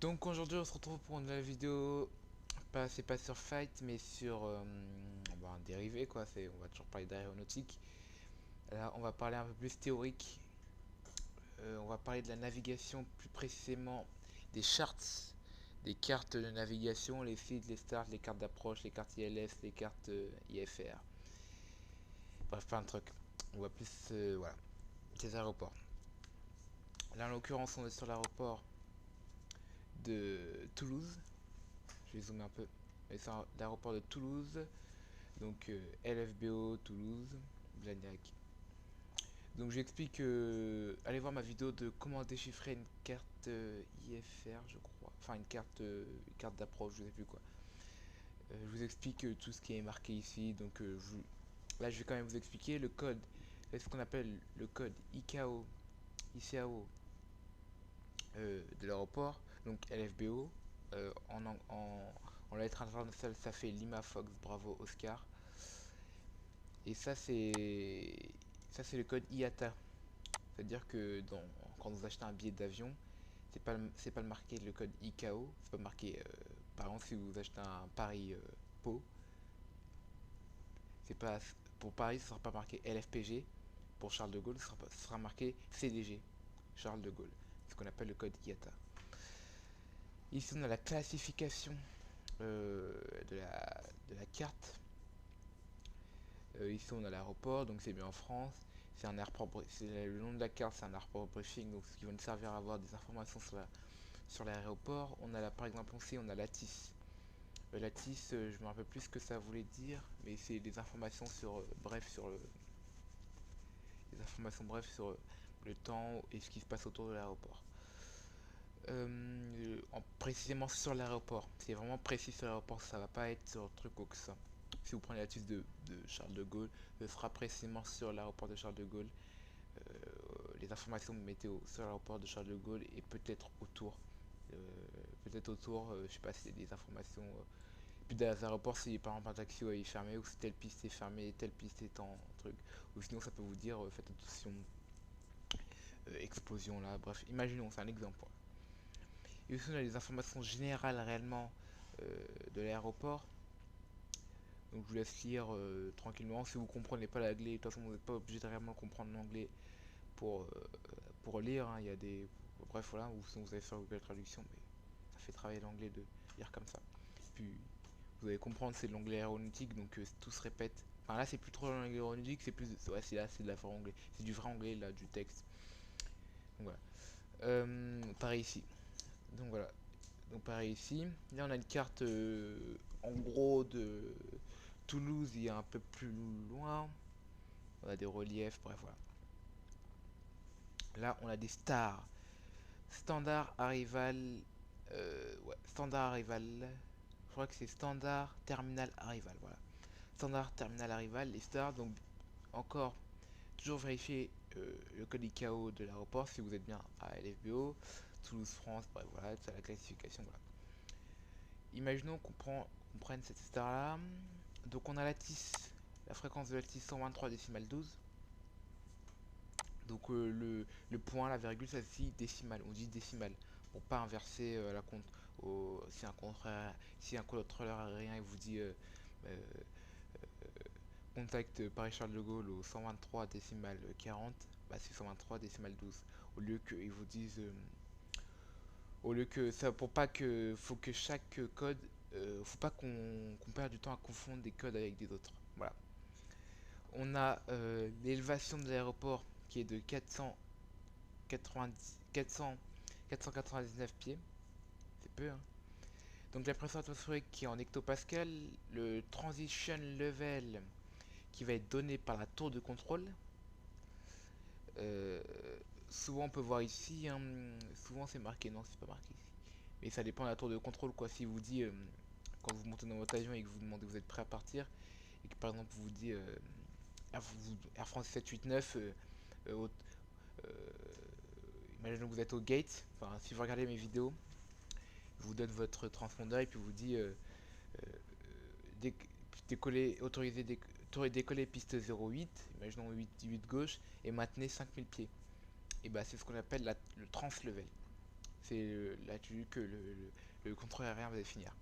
Donc aujourd'hui on se retrouve pour une nouvelle vidéo, c'est pas sur Fight mais sur un dérivé quoi, on va toujours parler d'aéronautique. Là on va parler un peu plus théorique. On va parler de la navigation, plus précisément des charts, des cartes de navigation, les feeds, les starts, les cartes d'approche, les cartes ILS, les cartes IFR. Bref, plein de trucs. On voit plus voilà, des aéroports. Là en l'occurrence on est sur l'aéroport de Toulouse. Je vais zoomer un peu. C'est l'aéroport de Toulouse. Donc LFBO Toulouse, Blagnac. Donc j'explique, allez voir ma vidéo de comment déchiffrer une carte IFR, je crois. Enfin une carte d'approche, je sais plus quoi. Je vous explique tout ce qui est marqué ici. Donc là je vais quand même vous expliquer le code. C'est ce qu'on appelle le code ICAO de l'aéroport. Donc LFBO. En lettres internationales ça fait Lima Fox Bravo Oscar. Et ça c'est le code IATA. C'est-à-dire que quand vous achetez un billet d'avion, c'est pas marqué le code ICAO, c'est pas marqué par exemple si vous achetez un Paris Pau, c'est pas pour Paris, ce sera pas marqué LFPG, pour Charles de Gaulle, ce sera marqué CDG, Charles de Gaulle, ce qu'on appelle le code IATA. Ici on a la classification de la carte. Ici on a l'aéroport, donc c'est bien en France. C'est un airport, le nom de la carte, c'est un airport briefing, donc ce qui va nous servir à avoir des informations sur l'aéroport. On a là, par exemple, ici on a Lattice. Lattice, je me rappelle plus ce que ça voulait dire, mais c'est des informations sur le temps et ce qui se passe autour de l'aéroport. Précisément sur l'aéroport, c'est vraiment précis sur l'aéroport, ça va pas être sur un truc comme ça. Si vous prenez la tuile de Charles de Gaulle, ce sera précisément sur l'aéroport de Charles de Gaulle. Les informations météo sur l'aéroport de Charles de Gaulle et peut-être autour. Je sais pas si c'est des informations. Puis dans les aéroports, si par exemple un taxi est fermé, ou si telle piste est fermée, telle piste est en truc. Ou sinon, ça peut vous dire faites attention, explosion là. Bref, imaginons, c'est un exemple. Et aussi, on a les informations générales réellement de l'aéroport. Donc, je vous laisse lire tranquillement. Si vous comprenez pas l'anglais, de toute façon, vous n'êtes pas obligé de réellement comprendre l'anglais pour, euh, pour lire. Hein. Il y a des. Bref, voilà, ou sinon vous allez faire Google Traduction, mais ça fait travailler l'anglais de lire comme ça. Puis vous allez comprendre, c'est de l'anglais aéronautique, donc tout se répète. Enfin là, c'est plus trop l'anglais aéronautique, c'est plus. Ouais, c'est de la vraie anglais. C'est du vrai anglais là, du texte. Donc voilà. Pareil ici. Donc voilà. Donc pareil ici. Là, on a une carte en gros de Toulouse, il y a un peu plus loin. On a des reliefs, bref, voilà. Là, on a des stars. Standard Arrival. Ouais, Standard Arrival. Je crois que c'est Standard Terminal Arrival. Voilà. Standard Terminal Arrival, les stars. Donc, encore, toujours vérifier le code ICAO de l'aéroport si vous êtes bien à LFBO, Toulouse, France. Bref, voilà, c'est la classification. Voilà. Imaginons qu'on prenne cette star là. Donc, on a la TIS, la fréquence de la TIS 123,12. Donc le point, la virgule, ça dit décimale. On dit décimale pour pas inverser la compte. Si un contrôleur aérien il vous dit euh, contact Paris-Charles de Gaulle au 123 décimale 40, bah c'est 123 décimale 12. Au lieu qu'ils vous disent, au lieu que ça, pour pas que, faut que chaque code, faut pas qu'on perde du temps à confondre des codes avec des autres. Voilà. On a l'élévation de l'aéroport qui est de 499 pieds, c'est peu. Hein. Donc la pression atmosphérique qui est en hectopascal, le transition level qui va être donné par la tour de contrôle. Euh, Souvent on peut voir ici, hein, souvent c'est marqué, non c'est pas marqué ici. Mais ça dépend de la tour de contrôle quoi. Si vous dit quand vous montez dans votre avion et que vous demandez vous êtes prêt à partir et que par exemple vous dit Air France 789 imaginons que vous êtes au gate, enfin si vous regardez mes vidéos, je vous donne votre transpondeur et puis vous dit décoller, décoller piste 08, imaginons 8 gauche, et maintenez 5000 pieds. Et bah c'est ce qu'on appelle le trans level. C'est l'altitude que le contrôle aérien va définir.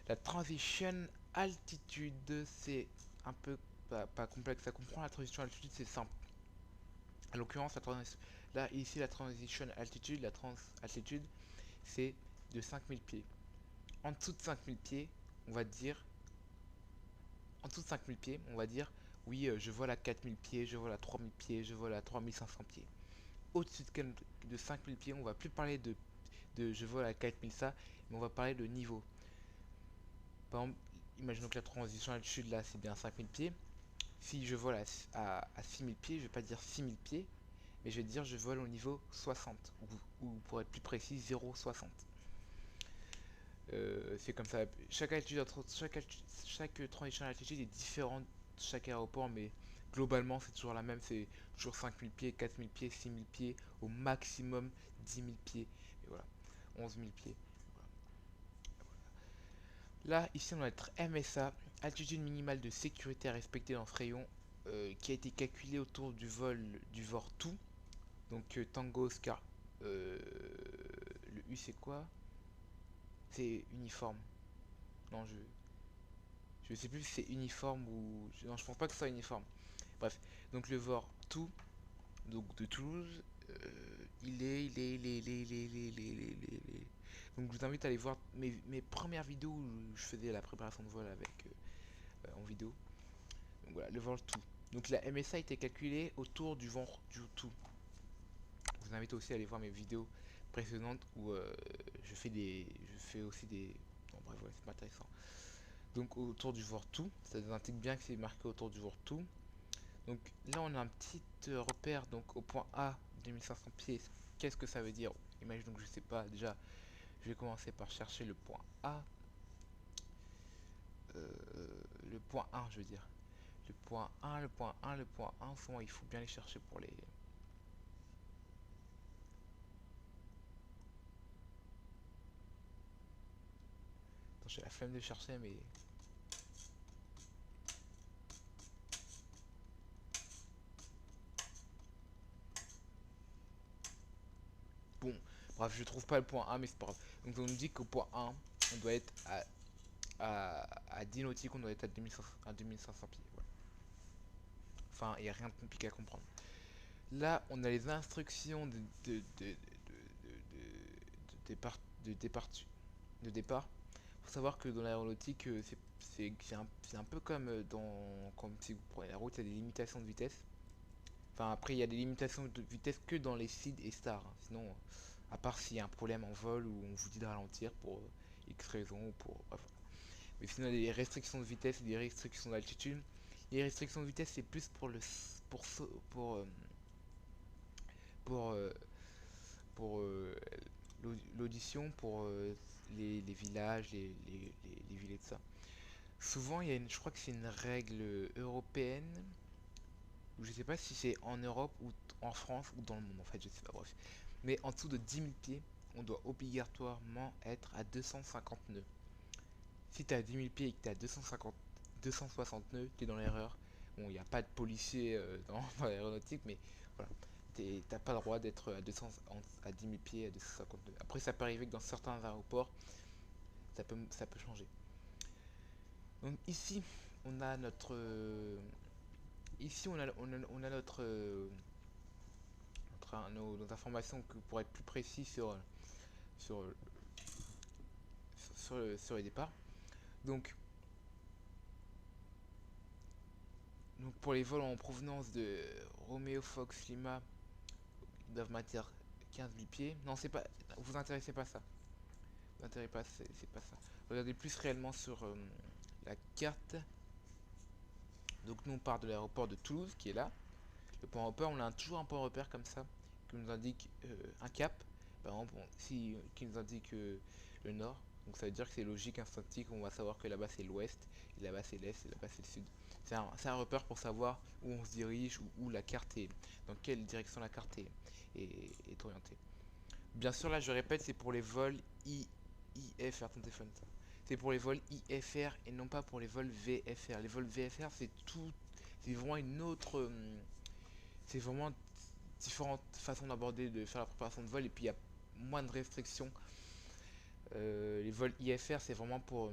La transition altitude, c'est un peu pas complexe à comprendre. La transition altitude, c'est simple. En l'occurrence, là, ici, la transition altitude, la trans altitude, c'est de 5000 pieds. En dessous de 5000 pieds, on va dire, en dessous de 5000 pieds, on va dire, oui, je vole à 4000 pieds, je vole à 3000 pieds, je vole à 3500 pieds. Au-dessus de 5000 pieds, on va plus parler de je vole à 4000 ça, mais on va parler de niveau. Par exemple, imaginons que la transition altitude là, c'est bien 5000 pieds. Si je vole à 6000 pieds, je vais pas dire 6000 pieds, mais je vais dire je vole au niveau 60, ou pour être plus précis, 0,60. C'est comme ça. Chaque transition d'altitude est différente chaque aéroport, mais globalement c'est toujours la même. C'est toujours 5000 pieds, 4000 pieds, 6000 pieds, au maximum 10 000 pieds. Et voilà, 11 000 pieds. Là, ici on a notre MSA, altitude minimale de sécurité à respecter dans ce rayon, qui a été calculé autour du vol du VOR-TOO. Donc Tango Oscar. Le U c'est quoi? C'est uniforme. Non, je sais plus si c'est uniforme ou. Non, je pense pas que ce soit uniforme. Bref, donc le VOR-TOO, donc de Toulouse, donc je vous invite à aller voir mes premières vidéos où je faisais la préparation de vol avec en vidéo. Donc voilà, le VOR-TOO. Donc la MSA a été calculée autour du vent du tout. Je vous invite aussi à aller voir mes vidéos précédentes où je fais aussi des. Bon, bref, voilà, c'est pas intéressant. Donc autour du VOR-TOO, ça nous indique bien que c'est marqué autour du VOR-TOO. Donc là on a un petit repère, donc au point A 2500 pieds. Qu'est-ce que ça veut dire? Imaginons que je sais pas, déjà je vais commencer par chercher le point A. Le point 1 je veux dire. Le point 1, le point 1, le point 1, souvent il faut bien les chercher pour les. Attends, j'ai la flemme de chercher mais. Bon, bref, je trouve pas le point A mais c'est pas grave. Donc on nous dit qu'au point 1, on doit être à 10 nautiques, on doit être à 2500 pieds. Voilà. Enfin, il n'y a rien de compliqué à comprendre. Là, on a les instructions départ, de départ. Faut savoir que dans l'aéronautique, c'est un peu comme comme si vous prenez la route, il y a des limitations de vitesse. Enfin, après, il y a des limitations de vitesse que dans les SID et stars. Hein. Sinon, à part s'il y a un problème en vol ou on vous dit de ralentir pour X raison ou pour. Bref. Mais sinon, il y a des restrictions de vitesse et des restrictions d'altitude. Les restrictions de vitesse, c'est plus pour le pour pour euh, pour, euh, pour l'audition, pour les villages, les villes et tout ça. Souvent, il y a je crois que c'est une règle européenne, ou je sais pas si c'est en Europe ou en France ou dans le monde en fait, je sais pas, bref. Mais en dessous de 10 000 pieds, on doit obligatoirement être à 250 nœuds. Si tu es à 10 000 pieds et que tu es à 260 nœuds, tu es dans l'erreur. Bon, il n'y a pas de policier dans l'aéronautique, mais voilà. T'as pas le droit d'être à 10 000 pieds à 250 nœuds. Après, ça peut arriver que dans certains aéroports, ça peut changer. Donc ici, on a notre. Ici, on a nos informations pour être plus précis sur, sur les départs. Donc, pour les vols en provenance de Romeo Fox Lima, ils doivent maintenir 15 000 pieds. Non, c'est pas. Vous intéressez pas ça. Vous intéressez pas, c'est pas ça. Regardez plus réellement sur la carte. Donc nous on part de l'aéroport de Toulouse qui est là. Le point repère, on a toujours un point repère comme ça qui nous indique un cap. Par exemple, qui nous indique le nord. Donc ça veut dire que c'est logique, instinctif, on va savoir que là-bas c'est l'ouest, et là-bas c'est l'est, et là-bas c'est le sud. C'est un repère pour savoir où on se dirige, où la carte est, dans quelle direction la carte est orientée. Bien sûr, là je répète, c'est pour les vols IFR, ton téléphone. C'est pour les vols IFR et non pas pour les vols VFR. Les vols VFR, c'est vraiment une autre, c'est vraiment différentes façons d'aborder, de faire la préparation de vol. Et puis moins de restrictions. Les vols IFR, c'est vraiment pour...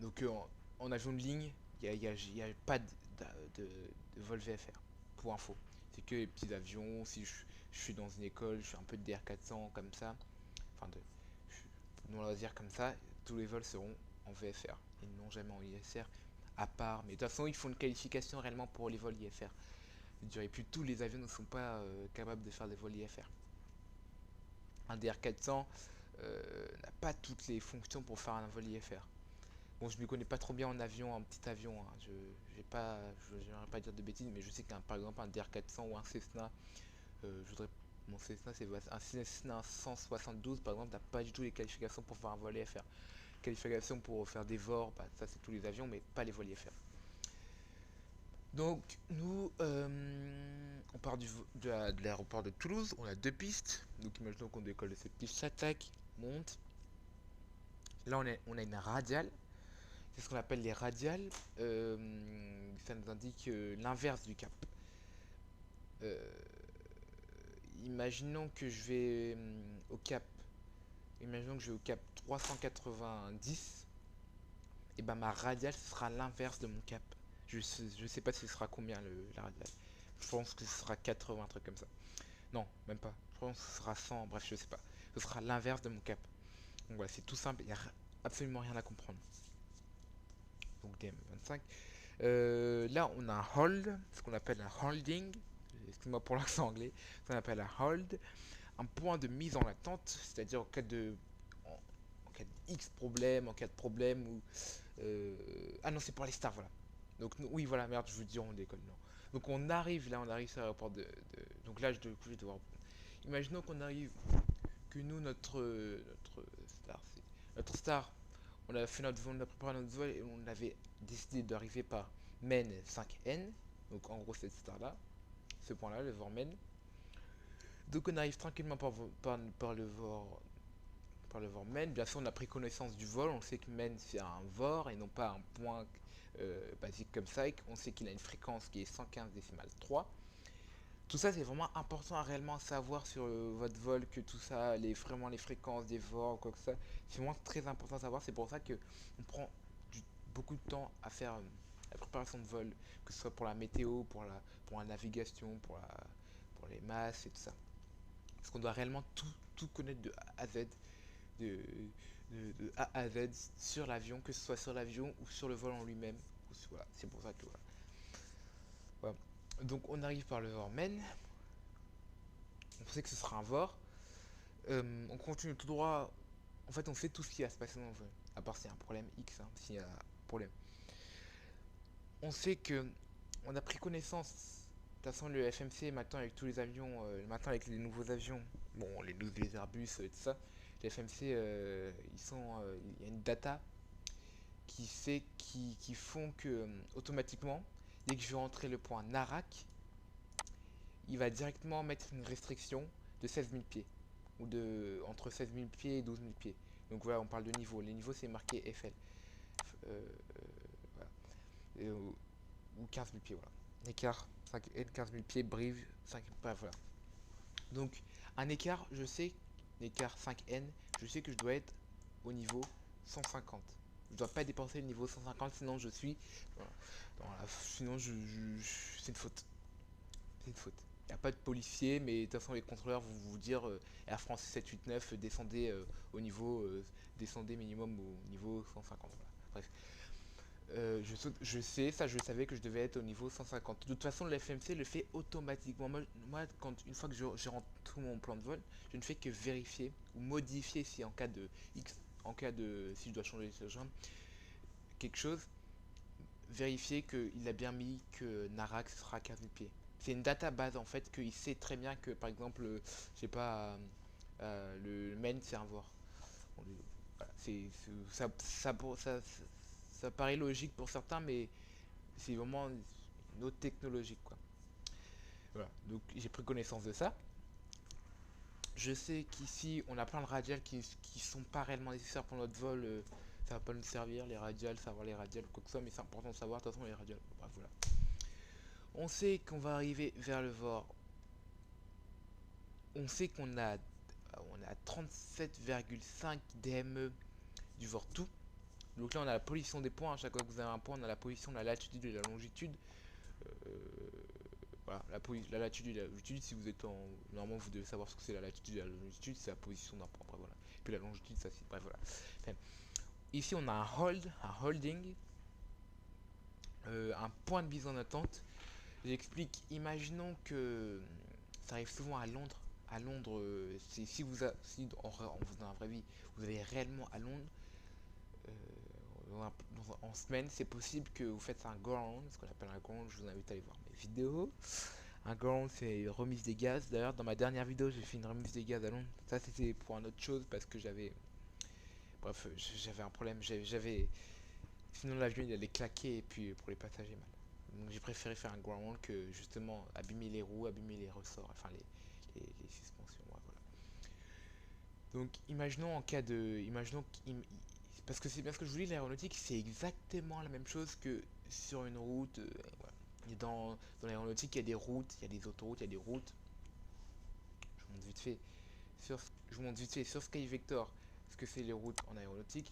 donc en avion de ligne, y a pas de vol VFR, pour info. C'est que les petits avions, si je suis dans une école, je suis un peu de DR400 comme ça, enfin de non loisir comme ça, tous les vols seront en VFR et non jamais en ISR à part. Mais de toute façon, ils font une qualification réellement pour les vols IFR. Et puis tous les avions ne sont pas capables de faire des vols IFR. Un DR400 n'a pas toutes les fonctions pour faire un vol IFR. Bon, je ne me connais pas trop bien en avion, en petit avion. Hein. Je n'aimerais pas dire de bêtises, mais je sais qu'un par exemple un DR400 ou un Cessna, mon Cessna c'est un Cessna 172 par exemple, n'a pas du tout les qualifications pour faire un vol IFR. Qualifications pour faire des VOR, bah, ça c'est tous les avions, mais pas les vols IFR. Donc nous, on part de l'aéroport de Toulouse, on a deux pistes. Donc imaginons qu'on décolle de cette piste, s'attaque, monte. Là on a une radiale. C'est ce qu'on appelle les radiales. Ça nous indique l'inverse du cap. Euh, imaginons que je vais au cap. Imaginons que je vais au cap 390. Et ben ma radiale ce sera l'inverse de mon cap. Je sais pas si ce sera combien la radiale. Je pense que ce sera 80, un truc comme ça. Non, même pas. Je pense que ce sera 100, bref, je sais pas. Ce sera l'inverse de mon cap. Donc voilà, c'est tout simple, il n'y a absolument rien à comprendre. Donc DM25. Là, on a un hold, ce qu'on appelle un holding. Excuse-moi pour l'accent anglais. Ce qu'on appelle un hold. Un point de mise en attente, c'est-à-dire en cas de X problème, en cas de problème ou. Ah non, c'est pour les stars, voilà. Donc, oui, voilà, merde, je vous dis, on décolle, non. Donc, on arrive sur l'aéroport donc là, du coup, je vais devoir. Imaginons qu'on arrive, que nous, notre star, on a fait notre vol, on a préparé notre vol et on avait décidé d'arriver par MEN 5N. Donc, en gros, cette star-là, ce point-là, le VOR-MEN. Donc, on arrive tranquillement par le VOR MEN. Bien sûr, on a pris connaissance du vol. On sait que MEN c'est un VOR et non pas un point basique comme ça. On sait qu'il a une fréquence qui est 115 décimales 3. Tout ça, c'est vraiment important à réellement savoir sur votre vol, que tout ça, vraiment les fréquences des VOR, quoi que ça, c'est vraiment très important à savoir. C'est pour ça que on prend beaucoup de temps à faire la préparation de vol, que ce soit pour la météo, pour la navigation, pour les masses et tout ça. Parce qu'on doit réellement tout connaître de A à Z, de, de A à Z sur l'avion, que ce soit sur l'avion ou sur le vol en lui-même. Voilà, c'est pour ça que voilà. Voilà. Donc on arrive par le VOR MEN. On sait que ce sera un VOR. On continue tout droit. En fait, on sait tout ce qui va se passer dans le vol. À part s'il y a un problème X, hein, s'il y a un problème. On sait que on a pris connaissance. De toute façon, le FMC maintenant avec tous les avions, maintenant avec les nouveaux avions, bon, les Airbus et tout ça, les FMC, il y a une data qui font que automatiquement, dès que je vais rentrer le point Narak, il va directement mettre une restriction de 16 000 pieds, ou entre 16 000 pieds et 12 000 pieds. Donc voilà, on parle de niveau. Les niveaux, c'est marqué FL. Voilà. Ou 15 000 pieds, voilà. Écart 5N, 15 000 pieds, brive 5, bref, voilà. Donc, un écart, je sais, l'écart 5N, je sais que je dois être au niveau 150. Je dois pas dépasser le niveau 150, sinon je suis. Voilà. Sinon, c'est une faute. C'est une faute. Il n'y a pas de policier, mais de toute façon, les contrôleurs vont vous dire Air France 789, descendez descendez minimum au niveau 150. Voilà. Bref. Je sais, ça je savais que je devais être au niveau 150. De toute façon, le FMC le fait automatiquement. Moi une fois que je rentre tout mon plan de vol, je ne fais que vérifier ou modifier si en cas de X, si je dois changer quelque chose, vérifier qu'il a bien mis que Narak sera à 15 000 pieds. C'est une database en fait qu'il sait très bien que par exemple, je sais pas, le main c'est un VOR. Voilà, ça paraît logique pour certains, mais c'est vraiment une autre technologie quoi. Voilà, donc j'ai pris connaissance de ça. Je sais qu'ici on a plein de radiales qui sont pas réellement nécessaires pour notre vol. Ça va pas nous servir les radiales, savoir les radiales quoi que ça, mais c'est important de savoir de toute façon les radiales. Bref, voilà. On sait qu'on va arriver vers le VOR on sait on a 37,5 DME du Vortout. Donc là on a la position des points, à chaque fois que vous avez un point on a la position, la latitude et la longitude. Voilà, la latitude et la longitude, si vous êtes en... Normalement vous devez savoir ce que c'est la latitude et la longitude, c'est la position d'un point, bref, voilà. Et puis la longitude ça c'est... Bref voilà. Enfin, ici on a un holding, un point de mise en attente. J'explique, imaginons que ça arrive souvent à Londres. À Londres, si dans la vraie vie, vous allez réellement à Londres, en semaine, c'est possible que vous faites un go around, ce qu'on appelle un go around, je vous invite à aller voir mes vidéos. Un go around, c'est une remise des gaz. D'ailleurs, dans ma dernière vidéo, j'ai fait une remise des gaz à Londres. Ça, c'était pour une autre chose parce que j'avais. Bref, j'avais un problème. Sinon, l'avion il allait claquer et puis pour les passagers, mal. Donc, j'ai préféré faire un go around que justement abîmer les roues, abîmer les ressorts, enfin les suspensions. Ouais, voilà. Donc, imaginons en cas de. Parce que c'est bien ce que je vous dis, l'aéronautique, c'est exactement la même chose que sur une route. Voilà. Et dans l'aéronautique, il y a des routes, il y a des autoroutes, il y a des routes. Je vous montre vite fait je vous montre vite fait sur Sky Vector ce que c'est les routes en aéronautique.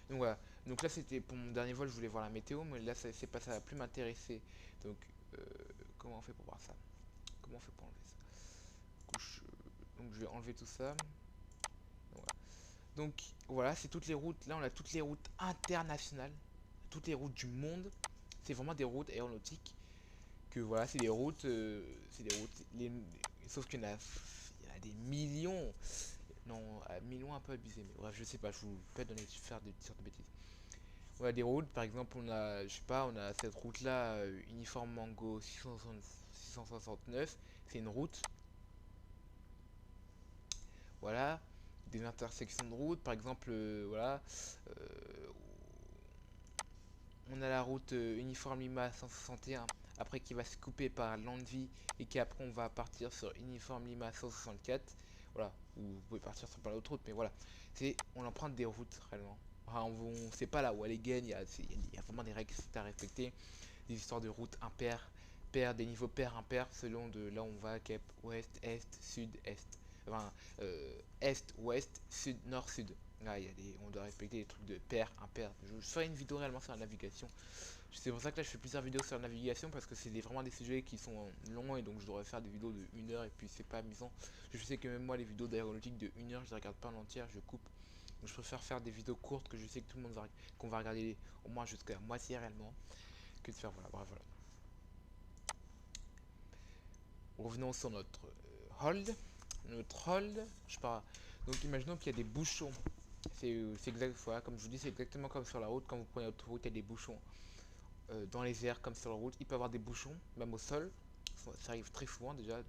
Donc voilà. Donc là, c'était pour mon dernier vol, je voulais voir la météo, mais là, c'est pas, ça va plus m'intéresser. Donc, comment on fait pour voir ça? Comment on fait pour enlever ça? Donc, je vais enlever tout ça. Donc voilà, c'est toutes les routes. Là, on a toutes les routes internationales, toutes les routes du monde. C'est vraiment des routes aéronautiques. Que voilà, c'est des routes. Sauf il y en a des millions. Non, millions un peu abusé, mais bref, je sais pas. Je vous peux donner faire des sortes de bêtises. On a des routes, par exemple, je sais pas, on a cette route-là, Uniforme Mango 669. C'est une route. Voilà, des intersections de route, par exemple, voilà, euh, on a la route Uniforme Lima 161, après qui va se couper par Landvi et qui après on va partir sur Uniforme Lima 164, voilà, ou vous pouvez partir sur par l'autre route, mais voilà, on emprunte des routes réellement. Enfin, on sait pas là où aller gagne, il y a vraiment des règles à respecter, des histoires de routes impaires, des niveaux pairs, impairs, selon de là où on va, cap, ouest, est, sud, est. Enfin, est, ouest, sud, nord, sud. Là, on doit respecter les trucs de pair, impair. Je ferai une vidéo réellement sur la navigation. C'est pour ça que là, je fais plusieurs vidéos sur la navigation parce que c'est vraiment des sujets qui sont longs et donc je devrais faire des vidéos de 1 heure et puis c'est pas amusant. Je sais que même moi, les vidéos d'aéronautique de 1 heure, je les regarde pas en entière, je coupe. Donc je préfère faire des vidéos courtes que je sais que tout le monde qu'on va regarder au moins jusqu'à la moitié réellement que de faire voilà. Bref, voilà. Revenons sur notre hold. Notre hold, je pars. Donc imaginons qu'il y a des bouchons. C'est exact, voilà, comme je vous dis, c'est exactement comme sur la route. Quand vous prenez l'autoroute, il y a des bouchons dans les airs comme sur la route. Il peut y avoir des bouchons, même au sol. Ça arrive très souvent déjà.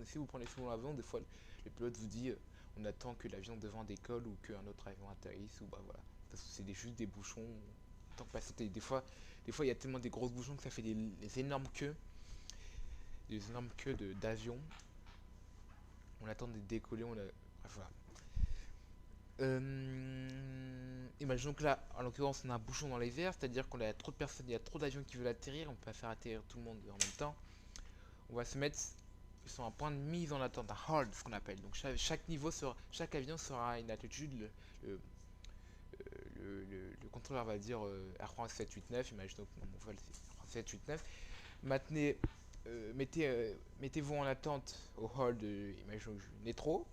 Si vous prenez souvent l'avion, des fois le pilote vous dit on attend que l'avion devant décolle ou qu'un autre avion atterrisse ou bah voilà. Parce que c'est juste des bouchons. Tant que pas sauter. Des fois il y a tellement des grosses bouchons que ça fait des énormes queues. Des énormes queues d'avions. On attend de décoller. Bref, voilà. Imaginons que là, en l'occurrence, on a un bouchon dans les airs, c'est-à-dire qu'on a trop de personnes, il y a trop d'avions qui veulent atterrir, on peut pas faire atterrir tout le monde en même temps. On va se mettre sur un point de mise en attente, un hold, ce qu'on appelle. Donc chaque avion sera une altitude. Le contrôleur va dire Air France 789, imaginons que mon vol c'est Air France 789. Mettez-vous en attente au hold, imaginons que je n'ai trop.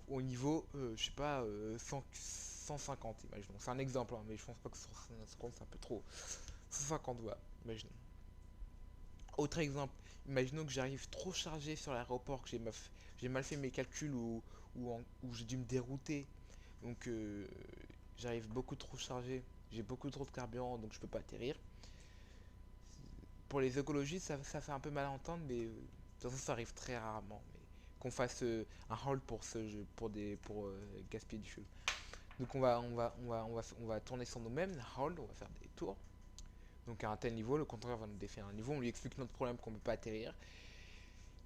Au niveau, je sais pas, 150, imaginons. C'est un exemple, hein, mais je pense pas que 150 c'est un peu trop. 150, voilà, imaginons. Autre exemple, imaginons que j'arrive trop chargé sur l'aéroport, que j'ai mal fait mes calculs ou j'ai dû me dérouter. Donc j'arrive beaucoup trop chargé, j'ai beaucoup trop de carburant, donc je peux pas atterrir. Pour les écologistes, ça fait un peu mal à entendre, mais de toute façon ça arrive très rarement. Mais qu'on fasse un hold pour pour gaspiller du fuel. Donc on va tourner sur nous-mêmes, hold, on va faire des tours. Donc à un tel niveau, le contrôleur va nous définir un niveau, on lui explique notre problème qu'on ne peut pas atterrir.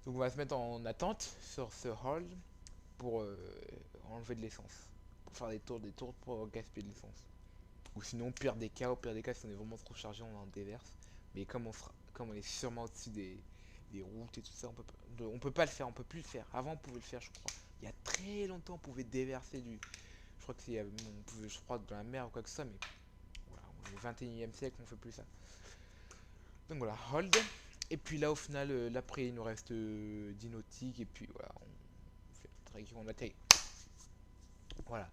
Donc on va se mettre en attente sur ce hold pour enlever de l'essence. Pour faire des tours pour gaspiller de l'essence. Ou sinon, au pire des cas, si on est vraiment trop chargé, on en déverse. Mais comme on est sûrement au-dessus des routes et tout ça, on peut pas le faire, on peut plus le faire. Avant on pouvait le faire je crois. Il y a très longtemps on pouvait déverser du. Je crois que c'est. On pouvait je crois dans la mer ou quoi que ce soit, mais voilà, au 21e siècle on fait plus ça. Donc voilà, hold. Et puis là au final, là après il nous reste 10 nautiques et puis voilà, on atterrit. Voilà.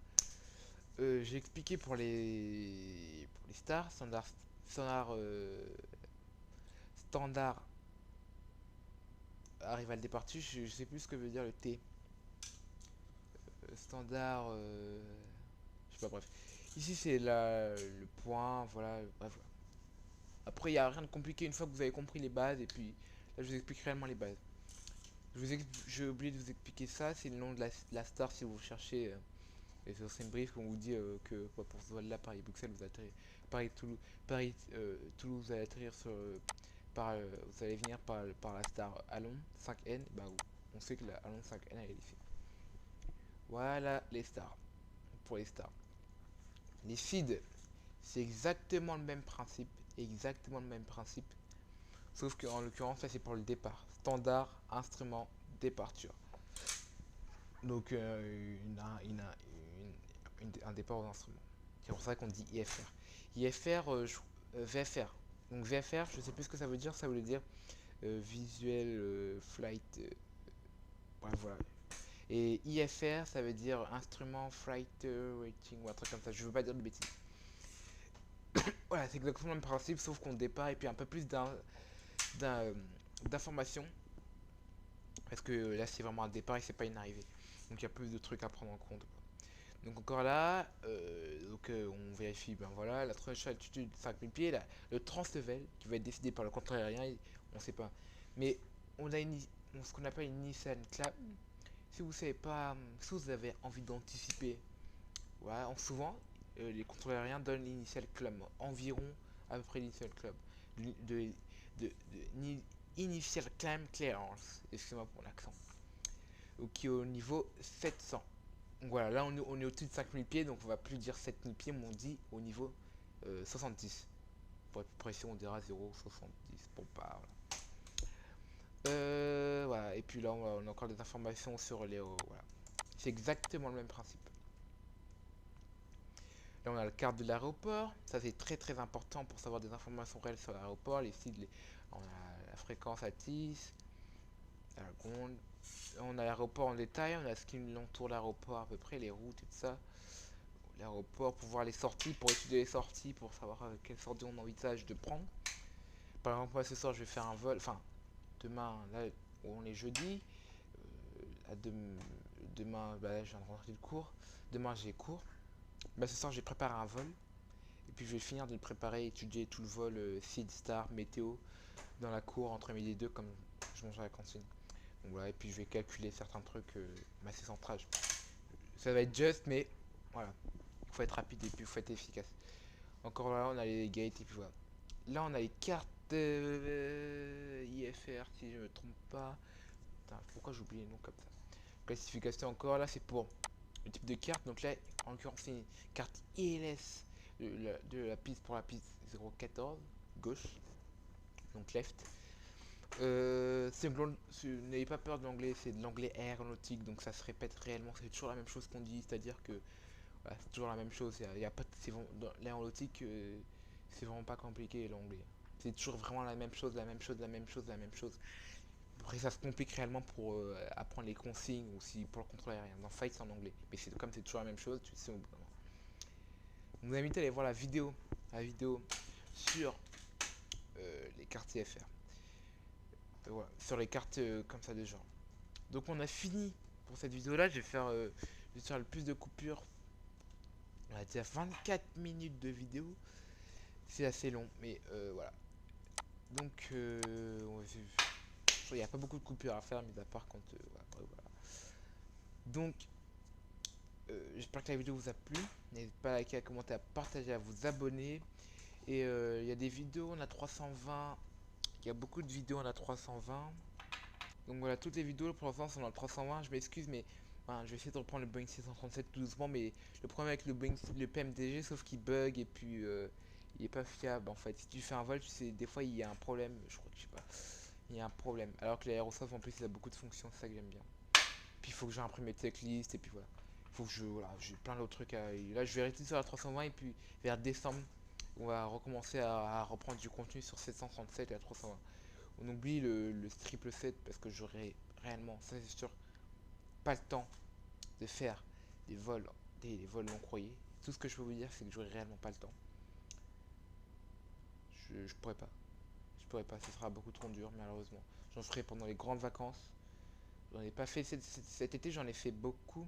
J'ai expliqué pour les stars, standard arrival départu, je sais plus ce que veut dire le T. Standard, je sais pas, bref. Ici c'est le point, voilà, bref. Voilà. Après il n'y a rien de compliqué une fois que vous avez compris les bases et puis là je vous explique réellement les bases. J'ai oublié de vous expliquer ça, c'est le nom de la star si vous cherchez sur Saint-Brice qu'on vous dit que pour ce vol là Paris-Bruxelles vous atterrez Paris-Toulouse, Toulouse vous allez atterrir sur vous allez venir par la star Allons 5N, bah on sait que la Allons 5N elle est ici. Voilà les stars. Pour les stars. Les feeds, c'est exactement le même principe. Exactement le même principe. Sauf qu'en l'occurrence, ça c'est pour le départ. Standard, instrument, départure. Donc un départ aux instruments. C'est pour ça qu'on dit IFR. IFR, VFR. Donc VFR, je sais plus ce que ça veut dire. Ça voulait dire Visual Flight. Bref, voilà. Et IFR, ça veut dire Instrument Flight Rating ou un truc comme ça. Je veux pas dire de bêtises. Voilà, c'est exactement le même principe, sauf qu'on départ et puis un peu plus d'informations. Parce que là, c'est vraiment un départ et c'est pas une arrivée. Donc il y a plus de trucs à prendre en compte. Donc encore là, on vérifie, ben voilà, la tranche altitude 5000 pieds, là, le translevel qui va être décidé par le contrôle aérien, on sait pas. Mais on a ce qu'on appelle une Nissan Clap. Si vous savez pas, si vous avez envie d'anticiper, voilà, souvent les contrôleurs aériens donnent l'initial club, environ à peu près l'initial club, de, initial climb clearance, excusez-moi pour l'accent, qui est au niveau 700. Donc voilà, là on est au-dessus de 5000 pieds, donc on va plus dire 7000 pieds, mais on dit au niveau 70. Pour être plus précis, on dira 0,70 pour pas. Voilà, et puis là on a encore des informations sur les. Voilà. C'est exactement le même principe. Là on a la carte de l'aéroport, ça c'est très très important pour savoir des informations réelles sur l'aéroport, les sites, on a la fréquence à TIS, la seconde. On a l'aéroport en détail, on a ce qui l'entoure l'aéroport à peu près, les routes et tout ça. L'aéroport pour voir les sorties, pour étudier les sorties, pour savoir quelle sortie on envisage de prendre. Par exemple, moi ce soir je vais faire un vol, enfin demain, là on est jeudi, demain bah, je viens de rentrer le cours, demain j'ai cours, bah, ce soir j'ai préparé un vol, et puis je vais finir de le préparer, étudier tout le vol, Seed, Star, météo, dans la cour entre midi et deux comme je mange à la cantine. Donc voilà, et puis je vais calculer certains trucs, assez centrage. Ça va être juste, mais voilà, il faut être rapide et puis il faut être efficace. Encore là, on a les gates et puis voilà. Là, on a les cartes IFR, si je me trompe pas. Putain, pourquoi j'oublie les noms comme ça? Classification encore, là, c'est pour le type de carte. Donc là, en l'occurrence, c'est une carte ILS de la piste pour la piste 014, gauche, donc left. N'ayez pas peur de l'anglais, c'est de l'anglais aéronautique, donc ça se répète réellement, c'est toujours la même chose qu'on dit, c'est-à-dire que voilà, c'est toujours la même chose. Il y a pas dans l'aéronautique, c'est vraiment pas compliqué l'anglais. C'est toujours vraiment la même chose, la même chose, la même chose, la même chose. Après, ça se complique réellement pour apprendre les consignes ou si pour le contrôle aérien. Dans Fight, c'est en anglais, mais c'est comme c'est toujours la même chose, tu sais au bout d'un moment. Je vous invite à aller voir la vidéo sur les cartes CFR. Voilà, sur les cartes comme ça de genre. Donc on a fini pour cette vidéo là. Je vais faire le plus de coupures. On a déjà 24 minutes de vidéo. C'est assez long, mais voilà. Donc il n'y a pas beaucoup de coupures à faire, mis à part quand voilà. Donc j'espère que la vidéo vous a plu. N'hésitez pas à liker, à commenter, à partager, à vous abonner. Et il y a des vidéos, on a 320. Il y a beaucoup de vidéos, on a 320. Donc voilà, toutes les vidéos pour l'instant sont dans le 320. Je m'excuse, mais enfin, je vais essayer de reprendre le Boeing 637 tout doucement. Mais le problème avec le PMDG, sauf qu'il bug et puis il est pas fiable en fait. Si tu fais un vol, tu sais, des fois il y a un problème. Je crois que je sais pas. il y a un problème. Alors que l'aérosoft en plus il a beaucoup de fonctions, c'est ça que j'aime bien. Puis il faut que j'imprime mes checklists et puis voilà. Il faut que voilà, j'ai plein d'autres trucs à. Là je vais rester sur la 320 et puis vers décembre on va recommencer à reprendre du contenu sur 737 et la 320. On oublie le triple 7 parce que j'aurai réellement, ça c'est sûr, pas le temps de faire des vols, des vols non croyés. Tout ce que je peux vous dire c'est que j'aurai réellement pas le temps. Je pourrais pas. Je pourrais pas, ce sera beaucoup trop dur malheureusement. J'en ferai pendant les grandes vacances. J'en ai pas fait cet été, j'en ai fait beaucoup.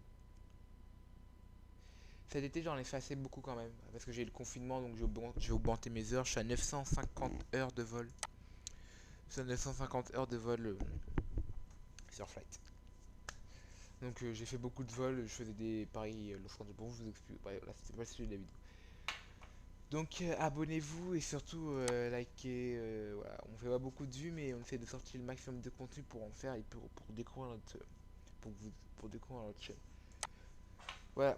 Cet été, j'en ai fait assez beaucoup quand même. Parce que j'ai eu le confinement, donc j'ai augmenté mes heures. Je suis à 950 heures de vol. Je suis à 950 heures de vol sur flight. Donc j'ai fait beaucoup de vols. Je faisais des paris lorsqu'on dit bon, je vous explique. Bref, là, c'était pas le sujet de la vidéo. Donc abonnez-vous et surtout likez. Voilà. On fait pas beaucoup de vues, mais on essaie de sortir le maximum de contenu pour en faire et pour découvrir notre, pour découvrir notre chaîne. Voilà.